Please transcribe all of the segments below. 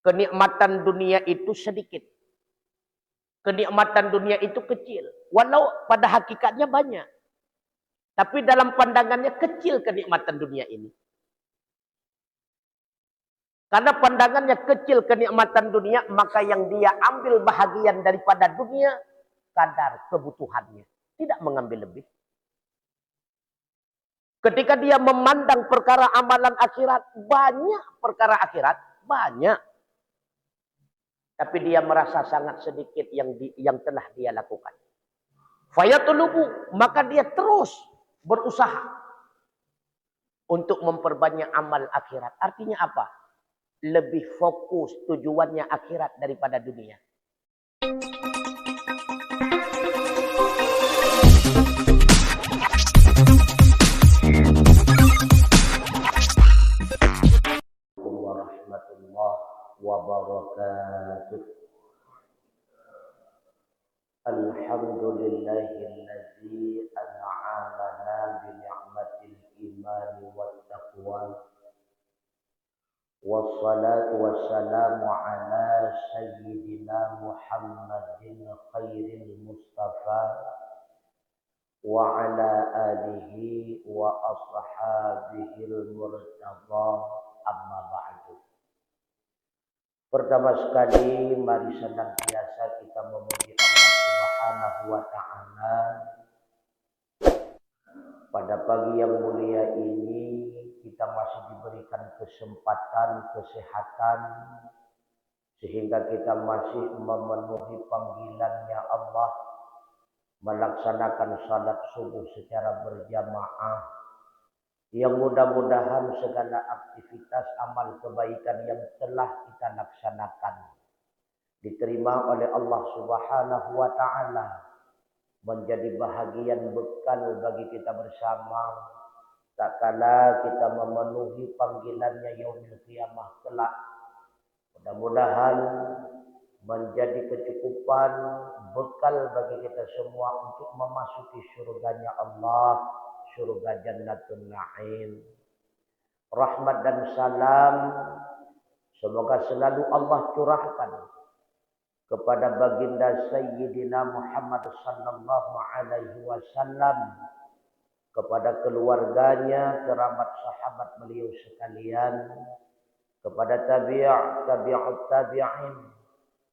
Kenikmatan dunia itu sedikit. Kenikmatan dunia itu kecil. Walau pada hakikatnya banyak. Tapi dalam pandangannya kecil kenikmatan dunia ini. Karena pandangannya kecil kenikmatan dunia, maka yang dia ambil bahagian daripada dunia, kadar kebutuhannya. Tidak mengambil lebih. Ketika dia memandang perkara amalan akhirat, banyak perkara akhirat, banyak. Tapi dia merasa sangat sedikit yang telah dia lakukan. Fayatulubu, maka dia terus berusaha untuk memperbanyak amal akhirat. Artinya apa? Lebih fokus tujuannya akhirat daripada dunia. Warahmatullahi wabarakatuh. Alhamdulillahilladzi an'amana bi ni'matil imani wat taqwa. Wassalatu wassalamu ala sayyidina Muhammadin khairil mustafa wa ala alihi wa ashabihil murtada, amma ba'du. Pertama sekali mari senantiasa kita memuji Allah Subhanahu wa taala. Pada pagi yang mulia ini kita masih diberikan kesempatan, kesehatan, sehingga kita masih memenuhi panggilannya Allah, melaksanakan salat subuh secara berjamaah. Yang mudah-mudahan segala aktivitas amal kebaikan yang telah kita laksanakan diterima oleh Allah Subhanahu wa taala, menjadi bahagian bekal bagi kita bersama tak kala kita memenuhi panggilannya yaumil qiyamah kelak. Mudah-mudahan menjadi kecukupan bekal bagi kita semua untuk memasuki surganya Allah, surga Jannatul Na'im. Rahmat dan salam semoga selalu Allah curahkan kepada baginda Sayyidina Muhammad sallallahu alaihi wasallam, kepada keluarganya, kerabat sahabat beliau sekalian, kepada tabi'ut tabi'in,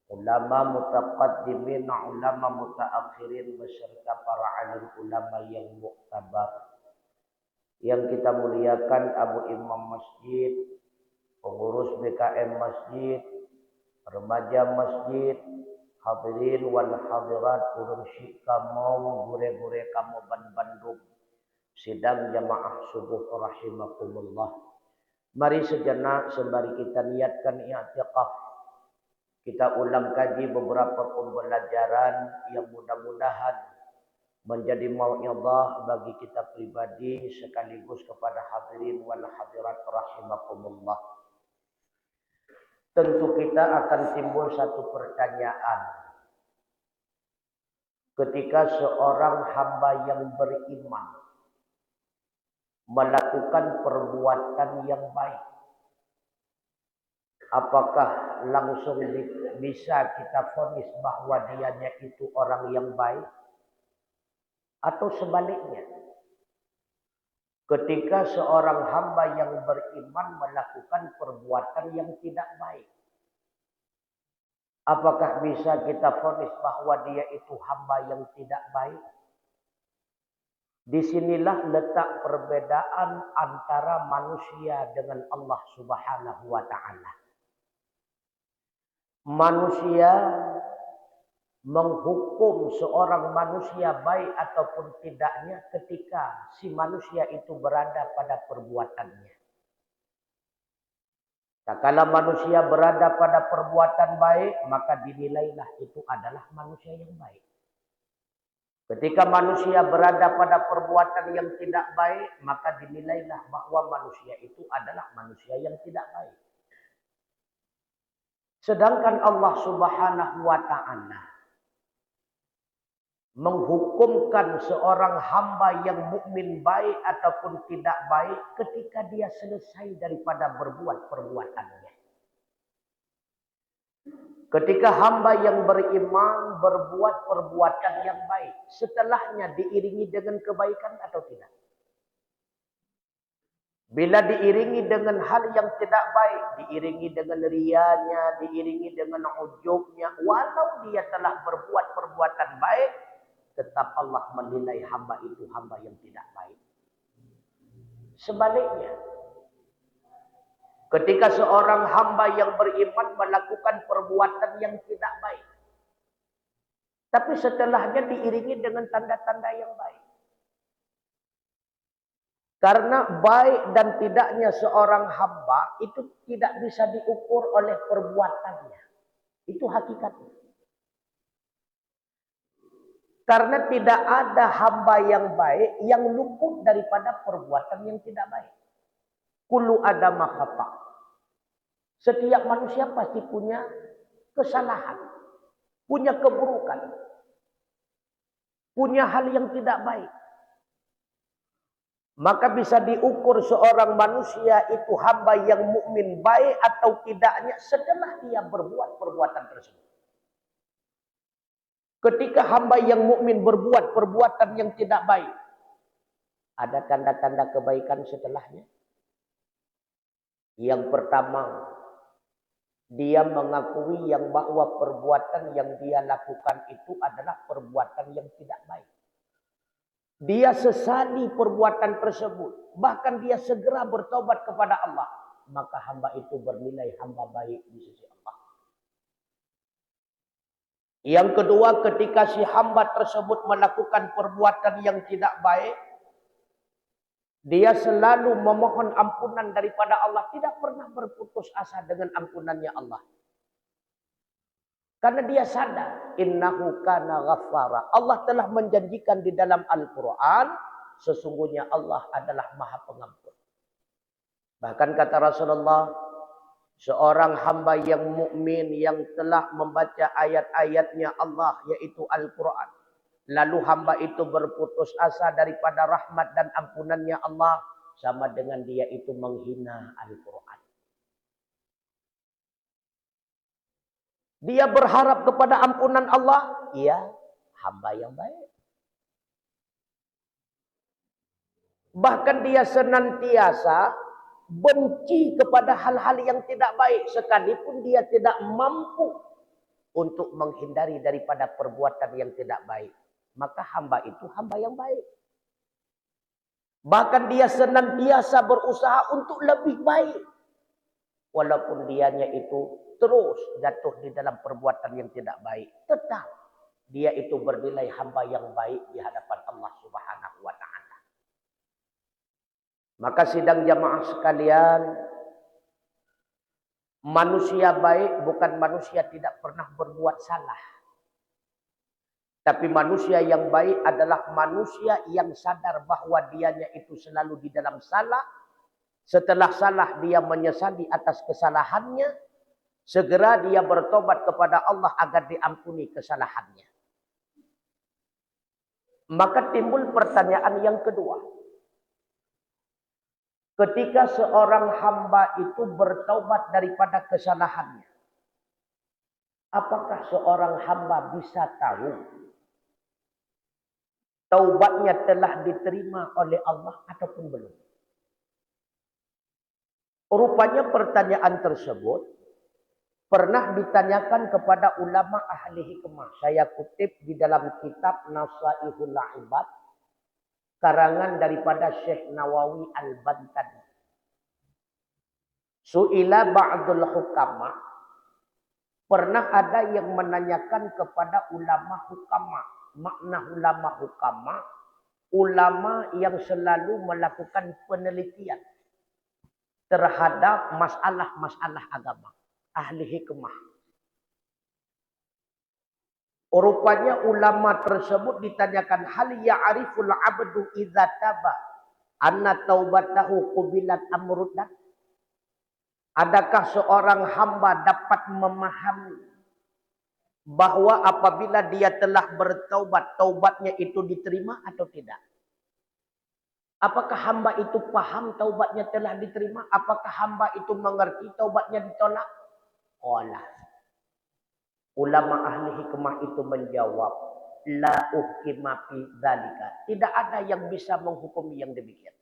ulama mutaqaddimin, ulama mutaakhirin, beserta para alim ulama yang muktabar. Yang kita muliakan Abu Imam Masjid, pengurus BKM Masjid, remaja masjid, hadirin wal hadirat, ulun syika mau gure-gure kamu Bandung, sidang jamaah subuh rahimakumullah. Mari sejenak sembari kita niatkan i'tikaf, kita ulang kaji beberapa pembelajaran yang mudah-mudahan menjadi mau'izah bagi kita pribadi sekaligus kepada hadirin wal hadirat rahimakumullah. Tentu kita akan timbul satu pertanyaan. Ketika seorang hamba yang beriman melakukan perbuatan yang baik, apakah langsung bisa kita vonis bahwa dianya itu orang yang baik? Atau sebaliknya, ketika seorang hamba yang beriman melakukan perbuatan yang tidak baik, apakah bisa kita vonis bahwa dia itu hamba yang tidak baik? Disinilah letak perbedaan antara manusia dengan Allah Subhanahu wa ta'ala. Manusia menghukum seorang manusia baik ataupun tidaknya ketika si manusia itu berada pada perbuatannya. Kalau manusia berada pada perbuatan baik, maka dinilailah itu adalah manusia yang baik. Ketika manusia berada pada perbuatan yang tidak baik, maka dinilailah bahwa manusia itu adalah manusia yang tidak baik. Sedangkan Allah Subhanahu wa ta'ala menghukumkan seorang hamba yang mukmin baik ataupun tidak baik ketika dia selesai daripada berbuat perbuatannya. Ketika hamba yang beriman berbuat perbuatan yang baik, setelahnya diiringi dengan kebaikan atau tidak? Bila diiringi dengan hal yang tidak baik, diiringi dengan rianya, diiringi dengan ujubnya, walau dia telah berbuat perbuatan baik, tetap Allah menilai hamba itu hamba yang tidak baik. Sebaliknya, ketika seorang hamba yang beriman melakukan perbuatan yang tidak baik, tapi setelahnya diiringi dengan tanda-tanda yang baik. Karena baik dan tidaknya seorang hamba itu tidak bisa diukur oleh perbuatannya. Itu hakikatnya. Karena tidak ada hamba yang baik yang luput daripada perbuatan yang tidak baik. Kullu adama khata. Setiap manusia pasti punya kesalahan, punya keburukan, punya hal yang tidak baik. Maka bisa diukur seorang manusia itu hamba yang mukmin baik atau tidaknya setelah dia berbuat perbuatan tersebut. Ketika hamba yang mukmin berbuat perbuatan yang tidak baik, ada tanda-tanda kebaikan setelahnya. Yang pertama, dia mengakui yang bahwa perbuatan yang dia lakukan itu adalah perbuatan yang tidak baik. Dia sesali perbuatan tersebut. Bahkan dia segera bertobat kepada Allah. Maka hamba itu bernilai hamba baik di sisi Allah. Yang kedua, ketika si hamba tersebut melakukan perbuatan yang tidak baik, dia selalu memohon ampunan daripada Allah. Tidak pernah berputus asa dengan ampunannya Allah. Karena dia sadar, innahu kana ghaffara. Allah telah menjanjikan di dalam Al-Quran, sesungguhnya Allah adalah Maha Pengampun. Bahkan kata Rasulullah, seorang hamba yang mukmin yang telah membaca ayat-ayatnya Allah, yaitu Al-Quran, lalu hamba itu berputus asa daripada rahmat dan ampunannya Allah, sama dengan dia itu menghina Al-Quran. Dia berharap kepada ampunan Allah. Ia hamba yang baik. Bahkan dia senantiasa benci kepada hal-hal yang tidak baik. Sekalipun dia tidak mampu untuk menghindari daripada perbuatan yang tidak baik. Maka hamba itu hamba yang baik. Bahkan dia senantiasa berusaha untuk lebih baik. Walaupun dianya itu terus jatuh di dalam perbuatan yang tidak baik, tetap dia itu bernilai hamba yang baik di hadapan Allah Subhanahu wa taala. Maka sidang jamaah sekalian, manusia baik bukan manusia tidak pernah berbuat salah. Tapi manusia yang baik adalah manusia yang sadar bahwa dianya itu selalu di dalam salah. Setelah salah dia menyesali atas kesalahannya. Segera dia bertobat kepada Allah agar diampuni kesalahannya. Maka timbul pertanyaan yang kedua. Ketika seorang hamba itu bertobat daripada kesalahannya, apakah seorang hamba bisa tahu taubatnya telah diterima oleh Allah ataupun belum? Rupanya pertanyaan tersebut pernah ditanyakan kepada ulama ahli hikmah. Saya kutip di dalam kitab Nasaihul Ibad, karangan daripada Syekh Nawawi Al-Bantani. Su'ila ba'dul hukama. Pernah ada yang menanyakan kepada ulama hukama. Makna ulama hukama, ulama yang selalu melakukan penelitian terhadap masalah-masalah agama. Ahli hikmah. Rupanya ulama tersebut ditanyakan, hal ya'riful abdu idza taba anna taubatahu qubilat amruddat. Adakah seorang hamba dapat memahami bahwa apabila dia telah bertaubat, taubatnya itu diterima atau tidak? Apakah hamba itu paham taubatnya telah diterima? Apakah hamba itu mengerti taubatnya ditolak? Qala. Ulama ahli hikmah itu menjawab, la uhkima fi dzalika. Tidak ada yang bisa menghukumi yang demikian.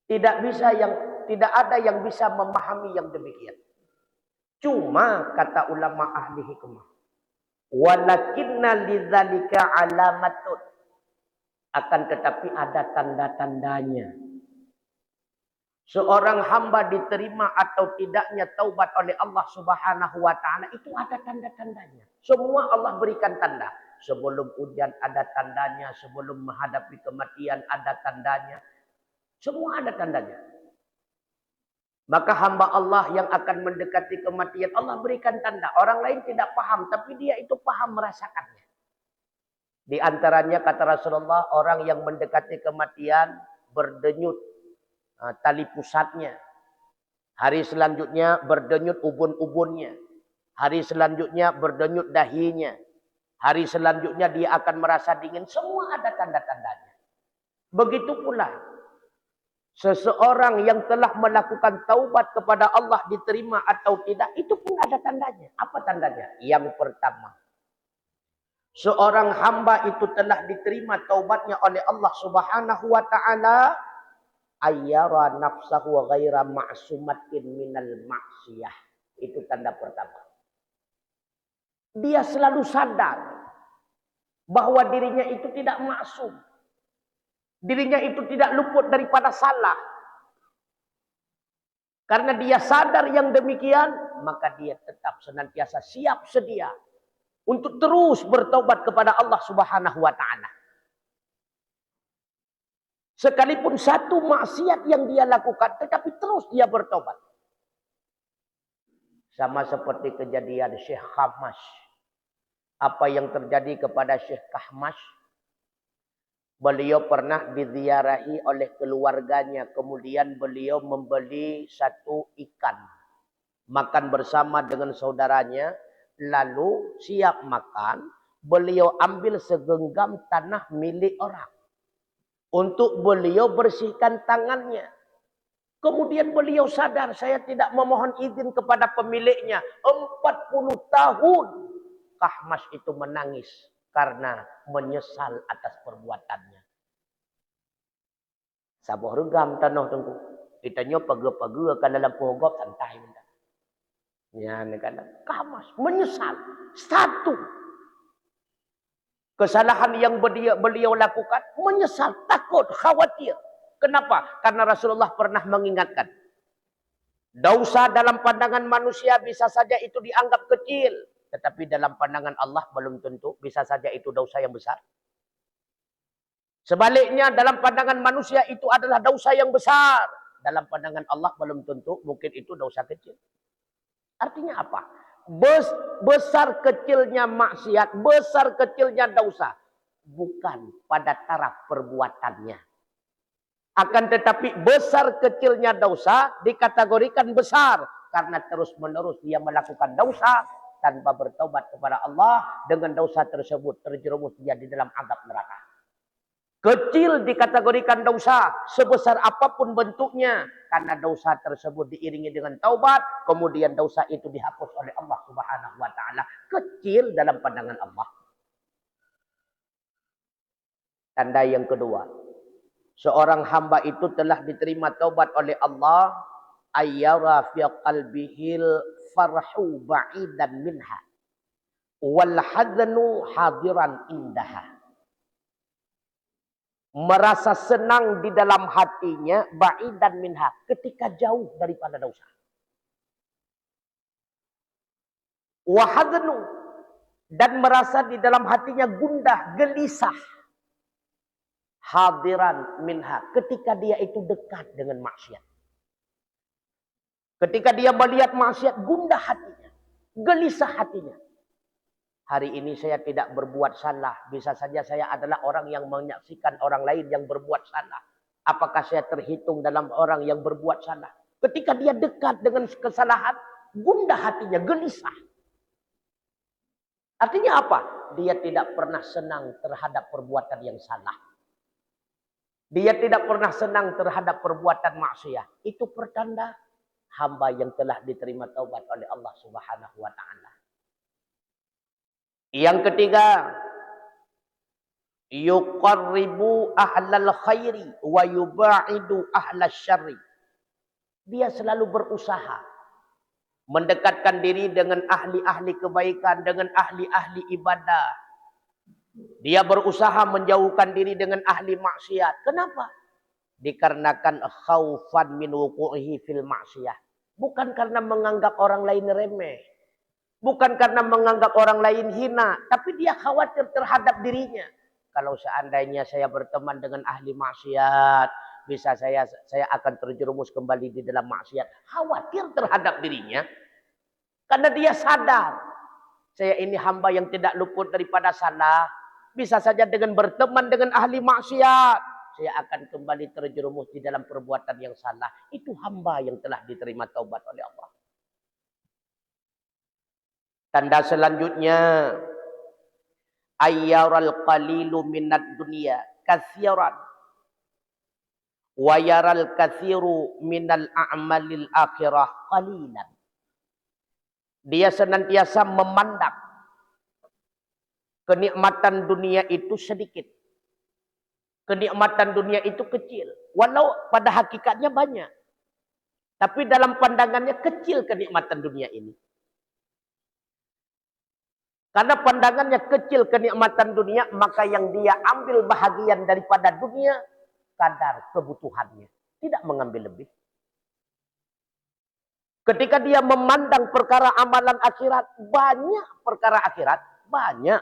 Tidak ada yang bisa memahami yang demikian. Cuma kata ulama ahli hikmah, walakinna lidzalika alamatun. Akan tetapi ada tanda-tandanya. Seorang hamba diterima atau tidaknya taubat oleh Allah Subhanahu wa taala itu ada tanda-tandanya. Semua Allah berikan tanda. Sebelum ujian ada tandanya, sebelum menghadapi kematian ada tandanya. Semua ada tandanya. Maka hamba Allah yang akan mendekati kematian Allah berikan tanda. Orang lain tidak paham, tapi dia itu paham merasakannya. Di antaranya kata Rasulullah, orang yang mendekati kematian berdenyut tali pusatnya. Hari selanjutnya berdenyut ubun-ubunnya. Hari selanjutnya berdenyut dahinya. Hari selanjutnya dia akan merasa dingin. Semua ada tanda-tandanya. Begitu pula seseorang yang telah melakukan taubat kepada Allah diterima atau tidak, itu pun ada tandanya. Apa tandanya? Yang pertama, seorang hamba itu telah diterima taubatnya oleh Allah Subhanahu wa taala, ayyara nafsahu ghaira ma'sumatin minal ma'siyah. Itu tanda pertama. Dia selalu sadar bahwa dirinya itu tidak maksum. Dirinya itu tidak luput daripada salah. Karena dia sadar yang demikian, maka dia tetap senantiasa siap sedia untuk terus bertobat kepada Allah Subhanahu wa taala. Sekalipun satu maksiat yang dia lakukan, tetapi terus dia bertobat. Sama seperti kejadian Syekh Khamash. Apa yang terjadi kepada Syekh Khamash? Beliau pernah diziarahi oleh keluarganya. Kemudian beliau membeli satu ikan. Makan bersama dengan saudaranya. Lalu siap makan. Beliau ambil segenggam tanah milik orang. Untuk beliau bersihkan tangannya. Kemudian beliau sadar, saya tidak memohon izin kepada pemiliknya. 40 tahun. Khamash itu menangis karena menyesal atas perbuatannya. Sabuh regam tanah tunggu. Itanya pagi-pagi akan dalam pohon santai. Ya, kan. Khamash menyesal. Satu kesalahan yang beliau lakukan, menyesal, takut, khawatir. Kenapa? Karena Rasulullah pernah mengingatkan. Dosa dalam pandangan manusia bisa saja itu dianggap kecil. Tetapi dalam pandangan Allah belum tentu. Bisa saja itu dosa yang besar. Sebaliknya dalam pandangan manusia itu adalah dosa yang besar. Dalam pandangan Allah belum tentu. Mungkin itu dosa kecil. Artinya apa? Besar kecilnya maksiat, besar kecilnya dosa. Bukan pada taraf perbuatannya. Akan tetapi besar kecilnya dosa dikategorikan besar. Karena terus menerus dia melakukan dosa tanpa bertobat kepada Allah. Dengan dosa tersebut terjerumus dia di dalam azab neraka. Kecil dikategorikan dosa sebesar apapun bentuknya. Karena dosa tersebut diiringi dengan taubat. Kemudian dosa itu dihapus oleh Allah Subhanahu wa ta'ala. Kecil dalam pandangan Allah. Tanda yang kedua. Seorang hamba itu telah diterima taubat oleh Allah. Ayyara fi qalbihil farhu ba'idan minha. Wal hadnu hadiran indaha. Merasa senang di dalam hatinya, ba'idan minha, ketika jauh daripada dosa. Wahadnu, dan merasa di dalam hatinya gundah, gelisah. Hadiran minha, ketika dia itu dekat dengan maksiat. Ketika dia melihat maksiat, gundah hatinya, gelisah hatinya. Hari ini saya tidak berbuat salah. Bisa saja saya adalah orang yang menyaksikan orang lain yang berbuat salah. Apakah saya terhitung dalam orang yang berbuat salah? Ketika dia dekat dengan kesalahan, gundah hatinya, gelisah. Artinya apa? Dia tidak pernah senang terhadap perbuatan yang salah. Dia tidak pernah senang terhadap perbuatan maksiat. Itu pertanda hamba yang telah diterima taubat oleh Allah Subhanahu wa ta'ala. Yang ketiga, yuqarribu ahlal khairi wa yuba'idu ahlal syarri. Dia selalu berusaha mendekatkan diri dengan ahli-ahli kebaikan, dengan ahli-ahli ibadah. Dia berusaha menjauhkan diri dengan ahli maksiat. Kenapa? Dikarenakan khaufan min wuqu'ihi fil maksiyah. Bukan karena menganggap orang lain remeh. Bukan karena menganggap orang lain hina. Tapi dia khawatir terhadap dirinya. Kalau seandainya saya berteman dengan ahli maksiat, bisa saya akan terjerumus kembali di dalam maksiat. Khawatir terhadap dirinya. Karena dia sadar. Saya ini hamba yang tidak luput daripada salah. Bisa saja dengan berteman dengan ahli maksiat, saya akan kembali terjerumus di dalam perbuatan yang salah. Itu hamba yang telah diterima taubat oleh Allah. Tanda selanjutnya, ayyaral qalilu minad dunya katsiran wa yaral katsiru minal a'malil akhirah qalilan. Dia senantiasa memandang kenikmatan dunia itu sedikit. Kenikmatan dunia itu kecil. Walau pada hakikatnya banyak. Tapi dalam pandangannya kecil kenikmatan dunia ini. Karena pandangannya kecil kenikmatan dunia, maka yang dia ambil bahagian daripada dunia, kadar kebutuhannya. Tidak mengambil lebih. Ketika dia memandang perkara amalan akhirat, banyak perkara akhirat, banyak.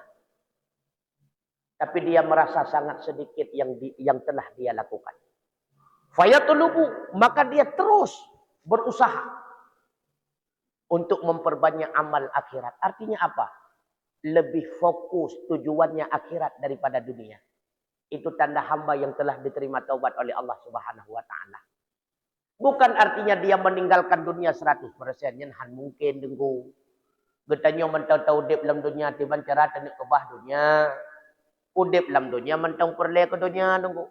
Tapi dia merasa sangat sedikit yang telah dia lakukan. Fayatulubu, maka dia terus berusaha untuk memperbanyak amal akhirat. Artinya apa? Lebih fokus tujuannya akhirat daripada dunia. Itu tanda hamba yang telah diterima taubat oleh Allah Subhanahu wa taala. Bukan artinya dia meninggalkan dunia 100%. Yang mungkin dengku. Getanya mentau-tau dip dalam dunia tiban cara tenik kebah dunia. Udip dalam dunia mentang perle ke dunia dengku.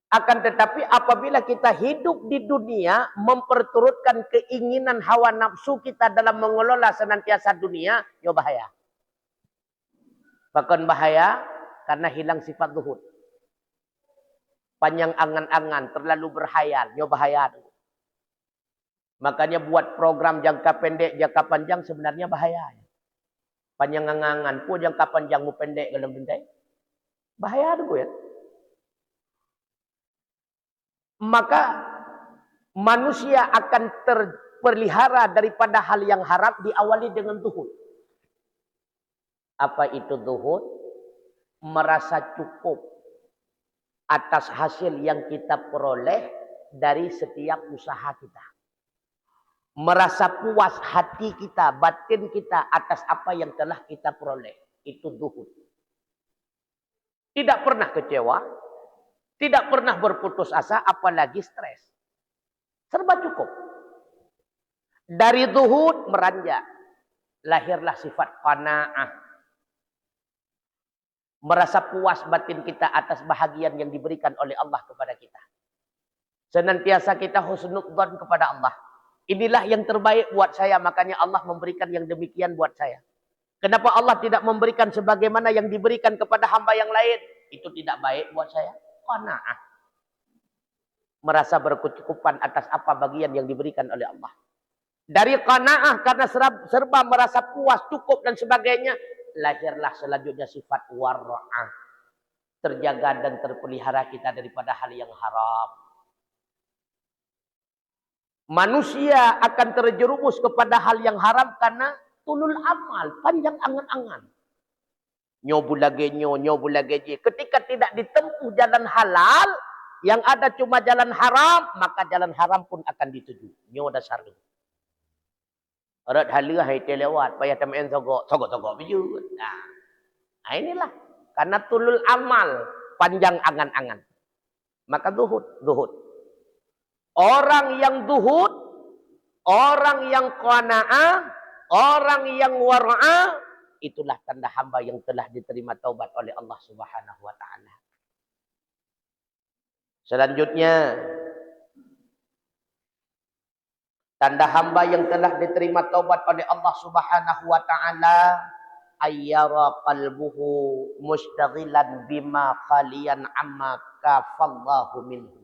Akan tetapi apabila kita hidup di dunia memperturutkan keinginan hawa nafsu kita dalam mengelola senantiasa dunia, ya bahaya. Bahkan bahaya karena hilang sifat zuhud. Panjang angan-angan, terlalu berhayal, ya bahaya. Makanya buat program jangka pendek, jangka panjang sebenarnya bahaya. Panjang angan-angan pun jangka panjang mu pendek dalam benda. Bahaya dulu ya. Maka manusia akan terpelihara daripada hal yang haram diawali dengan zuhud. Apa itu zuhud? Merasa cukup atas hasil yang kita peroleh dari setiap usaha kita. Merasa puas hati kita, batin kita atas apa yang telah kita peroleh. Itu zuhud. Tidak pernah kecewa. Tidak pernah berputus asa, apalagi stres. Serba cukup. Dari zuhud meranjak. Lahirlah sifat qanaah. Merasa puas batin kita atas bahagian yang diberikan oleh Allah kepada kita. Senantiasa kita husnudzon kepada Allah. Inilah yang terbaik buat saya, makanya Allah memberikan yang demikian buat saya. Kenapa Allah tidak memberikan sebagaimana yang diberikan kepada hamba yang lain? Itu tidak baik buat saya. Qanaah. Merasa berkecukupan atas apa bagian yang diberikan oleh Allah. Dari qanaah karena serba merasa puas, cukup dan sebagainya, lahirlah selanjutnya sifat wara'ah. Terjaga dan terpelihara kita daripada hal yang haram. Manusia akan terjerumus kepada hal yang haram karena tulul amal, panjang angan-angan. Nyobu lagi nyobu lagi. Ketika tidak ditempuh jalan halal, yang ada cuma jalan haram, maka jalan haram pun akan dituju. Nyo dasar tu. Arat halia hai lewat, payah temen sogok biju. Nah, inilah karena tulul amal, panjang angan-angan. Maka zuhud. Orang yang zuhud, orang yang qanaah, orang yang wara'ah, itulah tanda hamba yang telah diterima taubat oleh Allah Subhanahu wa taala. Selanjutnya, tanda hamba yang telah diterima taubat oleh Allah Subhanahu wa taala, ayyara qalbuhu mustaghilan bima khalian amma kafallahu minhu.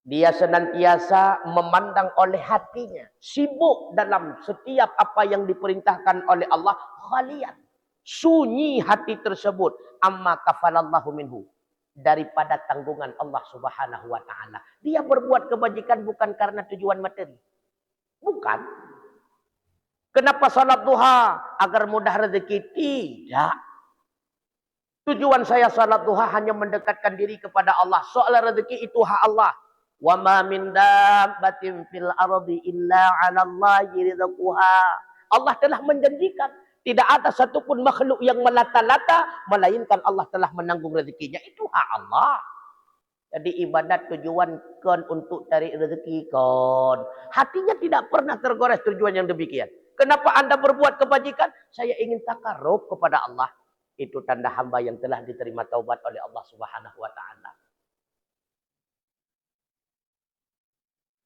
Dia senantiasa memandang oleh hatinya, sibuk dalam setiap apa yang diperintahkan oleh Allah, khalian. Sunyi hati tersebut, amma kafalallahu minhu. Daripada tanggungan Allah Subhanahu wa ta'ala. Dia berbuat kebajikan bukan karena tujuan materi. Bukan. Kenapa salat duha? Agar mudah rezeki? Tidak. Tujuan saya salat duha hanya mendekatkan diri kepada Allah. Soal rezeki itu hak Allah. Wa ma min dabbatin fil ardi illa 'ala Allahi rizquha. Allah telah menjanjikan tidak ada satupun makhluk yang melata-lata melainkan Allah telah menanggung rezekinya. Itu hak Allah. Jadi ibadat tujuan kon untuk cari rezeki kon. Hatinya tidak pernah tergores tujuan yang demikian. Kenapa Anda berbuat kebajikan? Saya ingin takarrub kepada Allah. Itu tanda hamba yang telah diterima taubat oleh Allah Subhanahu wa taala.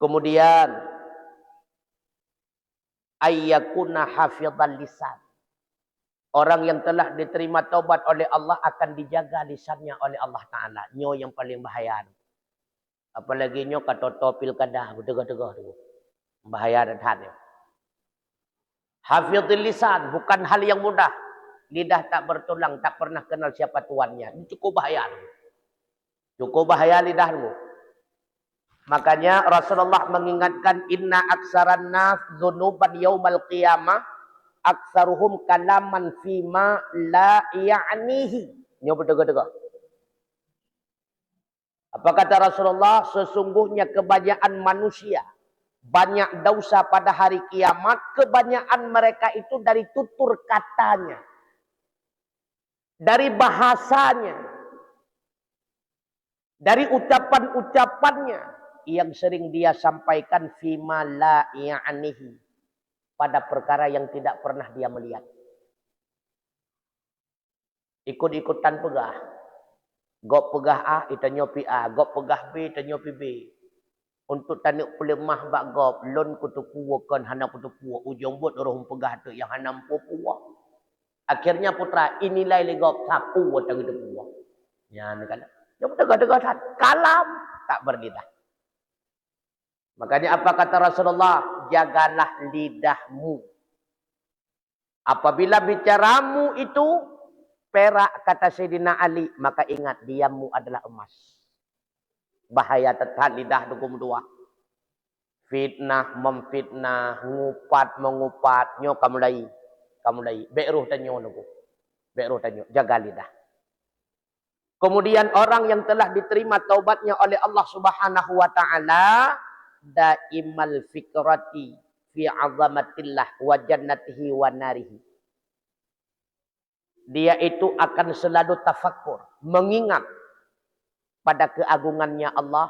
Kemudian ayyakuna hafizal lisan. Orang yang telah diterima taubat oleh Allah akan dijaga lisannya oleh Allah Ta'ala. Nyo yang paling bahaya. Apalagi nyo kata topil kadah. Degah-degah tu. Bahaya dan hadnya. Hafizul lisan. Bukan hal yang mudah. Lidah tak bertulang. Tak pernah kenal siapa tuannya. Ini cukup bahaya. Cukup bahaya lidahmu. Makanya Rasulullah mengingatkan. Inna aksaran nas dhunuban yaumal qiyamah. Aksaruhum kalaman fima la ya'nihi. Ini berdegar-degar. Apa kata Rasulullah? Sesungguhnya kebanyakan manusia banyak dosa pada hari kiamat. Kebanyakan mereka itu dari tutur katanya. Dari bahasanya. Dari ucapan-ucapannya. Yang sering dia sampaikan fima la ya'nihi. Pada perkara yang tidak pernah dia melihat. Ikut-ikutan pegah. Gop pegah A, kita nyopi A. Gop pegah B, kita nyopi B. Untuk tanuk pelemah bak gop. Lon kutu puwa kan hana kutu puwa. Ujung buat roh pegah tu yang hana puwa. Akhirnya putra inilah legop sapu watang itu puwa. Ya ni kan. Dia tegak-tegak kalam tak berlidah. Makanya apa kata Rasulullah? Jagalah lidahmu. Apabila bicaramu itu perak kata Sayyidina Ali. Maka ingat diammu adalah emas. Bahaya tetap lidah dukum dua. Fitnah, memfitnah, ngupat, mengupat. Nyo kamu lagi. Kamu lagi. Be'ruh tanyo nuku. Be'ruh tanyo. Jaga lidah. Kemudian orang yang telah diterima taubatnya oleh Allah Subhanahu wa ta'ala. Daimal fikrati fi azamatillah wa jannatihi wa narihi. Dia itu akan selalu tafakkur, mengingat pada keagungannya Allah,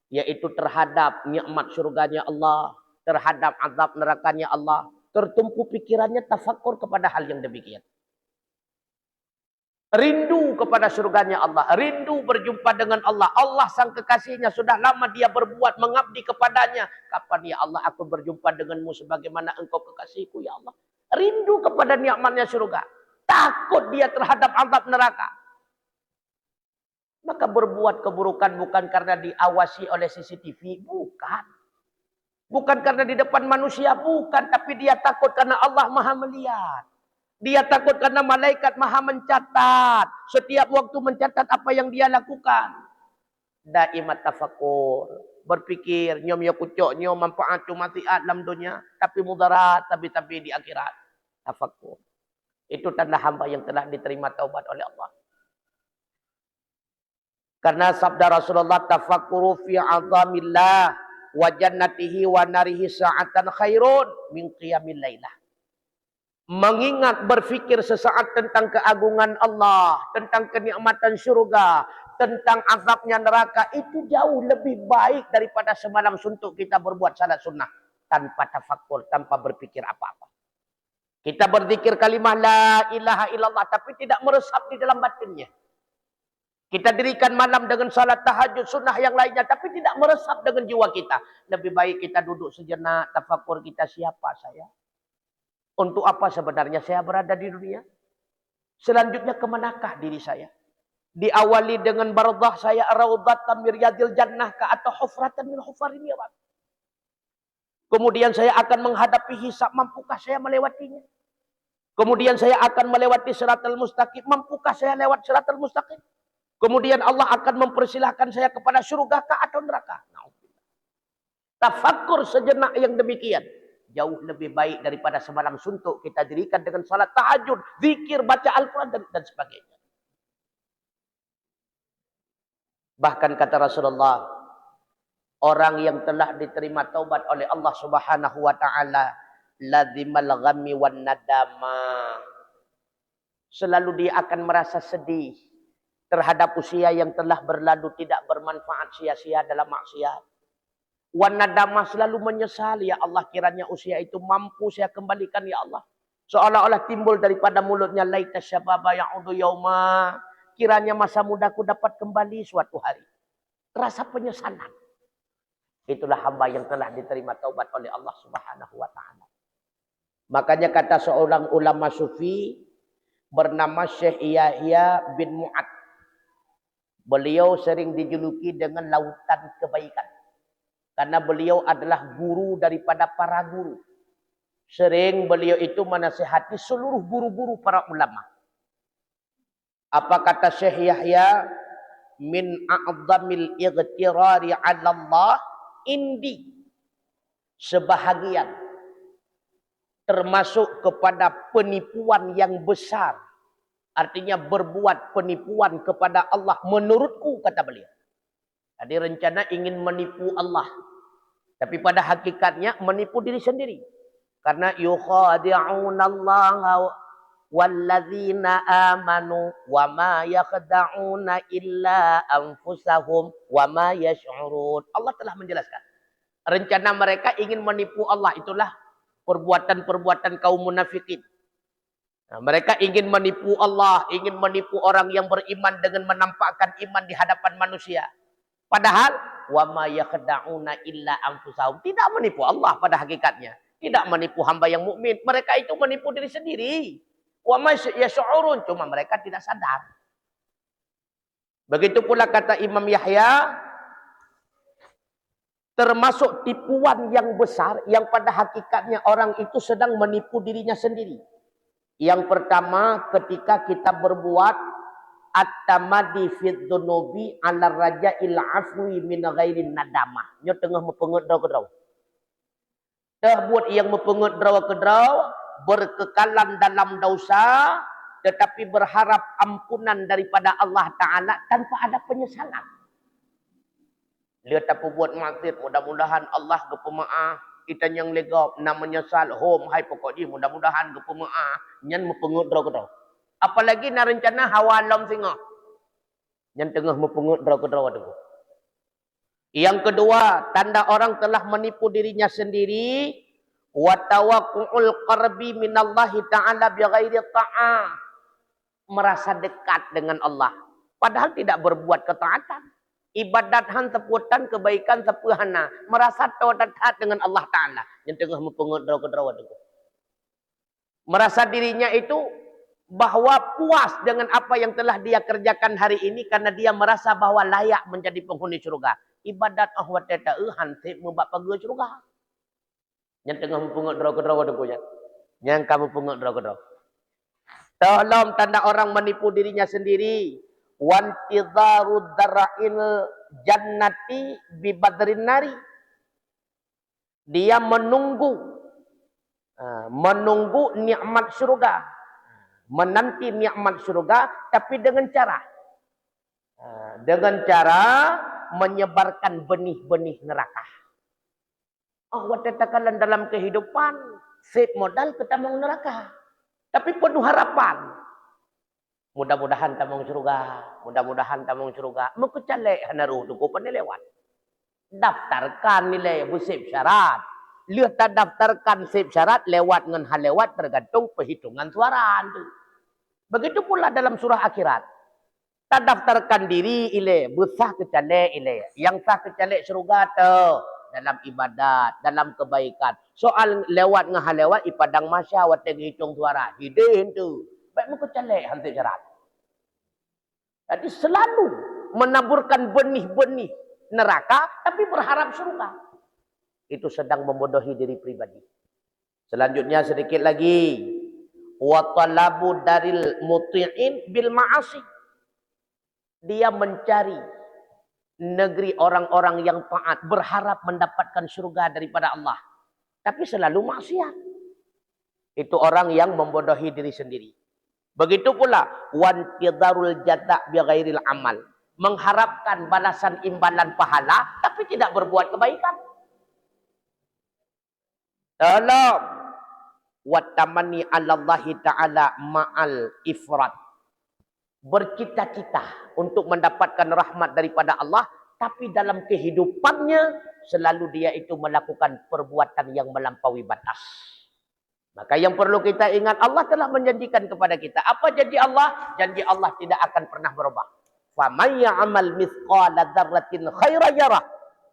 yaitu terhadap nikmat surganya Allah, terhadap azab nerakanya Allah. Tertumpu pikirannya tafakkur kepada hal yang demikian. Rindu kepada surganya Allah. Rindu berjumpa dengan Allah. Allah sang kekasihnya. Sudah lama dia berbuat mengabdi kepadanya. Kapan ya Allah aku berjumpa denganmu sebagaimana engkau kekasihku ya Allah. Rindu kepada nikmatnya surga. Takut dia terhadap azab neraka. Maka berbuat keburukan bukan karena diawasi oleh CCTV. Bukan. Bukan karena di depan manusia. Bukan. Tapi dia takut karena Allah maha melihat. Dia takut karena malaikat maha mencatat. Setiap waktu mencatat apa yang dia lakukan. Daimat tafakur. Berpikir. Nyom ya kucok. Nyom manfaat cuma tiat dalam dunia. Tapi mudarat. Tapi di akhirat. Tafakur. Itu tanda hamba yang telah diterima taubat oleh Allah. Karena sabda Rasulullah. Tafakuru fi azamillah. Wa jannatihi wa narihi sa'atan khairun. Min qiyamil laylah. Mengingat berfikir sesaat tentang keagungan Allah, tentang kenikmatan syurga, tentang azabnya neraka, itu jauh lebih baik daripada semalam suntuk kita berbuat salat sunnah tanpa tafakkur, tanpa berfikir apa-apa. Kita berzikir kalimah la ilaha illallah tapi tidak meresap di dalam batinnya. Kita dirikan malam dengan salat tahajud sunnah yang lainnya tapi tidak meresap dengan jiwa kita. Lebih baik kita duduk sejenak, tafakkur kita siapa saya. Untuk apa sebenarnya saya berada di dunia? Selanjutnya kemanakah diri saya? Diawali dengan bardah saya raudhatan min riyadil jannah ka atau hufratan min hufarin niran. Kemudian saya akan menghadapi hisab, mampukah saya melewatinya? Kemudian saya akan melewati siratal mustaqim, mampukah saya lewat siratal mustaqim? Kemudian Allah akan mempersilahkan saya kepada surga kah atau neraka? Tafakkur sejenak yang demikian jauh lebih baik daripada semalam suntuk kita dirikan dengan salat tahajud, zikir, baca Al-Quran dan sebagainya. Bahkan kata Rasulullah, orang yang telah diterima taubat oleh Allah Subhanahu wa taala, lazimal ghammi wan nadama. Selalu dia akan merasa sedih terhadap usia yang telah berlalu tidak bermanfaat, sia-sia dalam maksiat. Wan nadama, selalu menyesal, ya Allah kiranya usia itu mampu saya kembalikan ya Allah. Seolah-olah timbul daripada mulutnya, laita syababa ya'udu yauma. Kiranya masa mudaku dapat kembali suatu hari. Rasa penyesalan. Itulah hamba yang telah diterima taubat oleh Allah Subhanahu wa taala. Makanya kata seorang ulama sufi bernama Syekh Yahya bin Mu'ad. Beliau sering dijuluki dengan lautan kebaikan. Karena beliau adalah guru daripada para guru. Sering beliau itu menasihati seluruh guru-guru para ulama. Apa kata Syekh Yahya? Min a'zamil ightirari 'ala Allah indi. Sebahagian termasuk kepada penipuan yang besar. Artinya berbuat penipuan kepada Allah menurutku, kata beliau. Jadi rencana ingin menipu Allah. Tapi pada hakikatnya menipu diri sendiri. Karena yukhadi'unallaha walladzina amanu wa ma yakhda'una illa anfusahum wa ma yash'urun. Allah telah menjelaskan. Rencana mereka ingin menipu Allah, itulah perbuatan-perbuatan kaum munafikin. Nah, mereka ingin menipu Allah, ingin menipu orang yang beriman dengan menampakkan iman di hadapan manusia. Padahal wa ma yakhda'una illa anfusahum, tidak menipu Allah pada hakikatnya. Tidak menipu hamba yang mukmin. Mereka itu menipu diri sendiri. Wa ma yash'urun, cuma mereka tidak sadar. Begitu pula kata Imam Yahya, termasuk tipuan yang besar yang pada hakikatnya orang itu sedang menipu dirinya sendiri. Yang pertama, ketika kita berbuat at-tamadi fid dunubi ala raja'il afwi min ghairi nadamah. Nya tengah mepenget draw-draw. Dah buat yang mepenget draw-draw, berkekalan dalam dosa tetapi berharap ampunan daripada Allah taala tanpa ada penyesalan. Lihat apa buat maksiat, mudah-mudahan Allah gepemaaf. Kita yang legap namanya sal home hai pokoknya mudah-mudahan gepemaaf nyan mepenget draw-draw. Apalagi nak rencana hawalam singa. Yang tengah mepengut draw-draw tu. Yang kedua, tanda orang telah menipu dirinya sendiri. Wa tawaqqu'ul qarbi minallahi ta'ala bighairi ta'ah. Merasa dekat dengan Allah. Padahal tidak berbuat ketaatan. Ibadatan teputan, kebaikan tepuhana. Merasa dekat dengan Allah Ta'ala. Yang tengah mepengut draw-draw tu. Merasa dirinya itu bahwa puas dengan apa yang telah dia kerjakan hari ini karena dia merasa bahwa layak menjadi penghuni surga. Ibadat ahwat teta hante membak pagi surga. Yang tengah mempungut draw-draw degunya. Yang kamu pungut draw-draw. Tolong tanda orang menipu dirinya sendiri. Wantidharu dara'il jannati bi badrin nari. Dia menunggu nikmat surga. Menanti nikmat surga tapi dengan cara menyebarkan benih-benih neraka. Watatakan dalam kehidupan save modal ketamang neraka tapi penuh harapan. Mudah-mudahan tamang surga, mudah-mudahan tamang surga. Mekecalek hanaruh tu ko panilewat. Daftarkan nilai busib syarat. Lihat tak daftarkan sip syarat lewat dengan hal lewat tergantung perhitungan suara tu. Begitu pula dalam surah akhirat. Tak daftarkan diri ile, besah kecalek ile. Yang sah kecalek surga tu. dalam ibadat, dalam kebaikan. Soal lewat ngah lewat ipadang masya wat hitung suara. Hidin tu. Baik muka celek hantu jarat. Jadi selalu menaburkan benih-benih neraka tapi berharap surga. Itu sedang membodohi diri pribadi. Selanjutnya sedikit lagi. Wa talabu daril muti'in bil ma'asi. Dia mencari negeri orang-orang yang taat, berharap mendapatkan surga daripada Allah. Tapi selalu maksiat. Itu orang yang membodohi diri sendiri. Begitu pula wantidarul jazaa' bi ghairil amal. Mengharapkan balasan imbalan pahala tapi tidak berbuat kebaikan. Tolong watamani 'alallahi ta'ala ma'al ifrat. Bercita-cita untuk mendapatkan rahmat daripada Allah, tapi dalam kehidupannya selalu dia itu melakukan perbuatan yang melampaui batas. Maka yang perlu kita ingat, Allah telah menjanjikan kepada kita. Apa janji Allah? Janji Allah tidak akan pernah berubah. فَمَنْ يَعْمَلْ مِثْقَالَ ذَرَّةٍ خَيْرًا يَرَهُ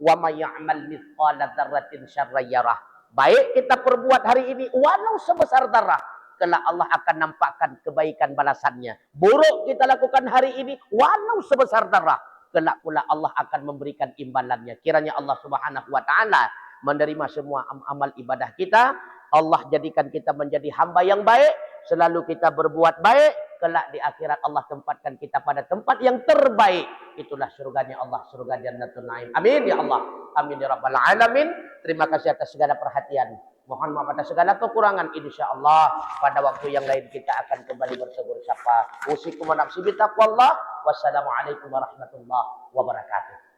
وَمَنْ يَعْمَلْ مِثْقَالَ ذَرَّةٍ شَرًّا يَرَهُ. Baik kita perbuat hari ini walau sebesar darah, kelak Allah akan nampakkan kebaikan balasannya. Buruk kita lakukan hari ini walau sebesar darah, kelak pula Allah akan memberikan imbalannya. Kiranya Allah Subhanahu wa taala menerima semua amal ibadah kita. Allah jadikan kita menjadi hamba yang baik, selalu kita berbuat baik, kelak di akhirat Allah tempatkan kita pada tempat yang terbaik. Itulah surganya Allah, surga Jannatul Naim. Amin ya Allah. Amin ya rabbal alamin. Terima kasih atas segala perhatian. Mohon maaf atas segala kekurangan. InsyaAllah pada waktu yang lain kita akan kembali bertegur sapa. Usikum wa nafsi bitaqwallah. Wassalamualaikum warahmatullahi wabarakatuh.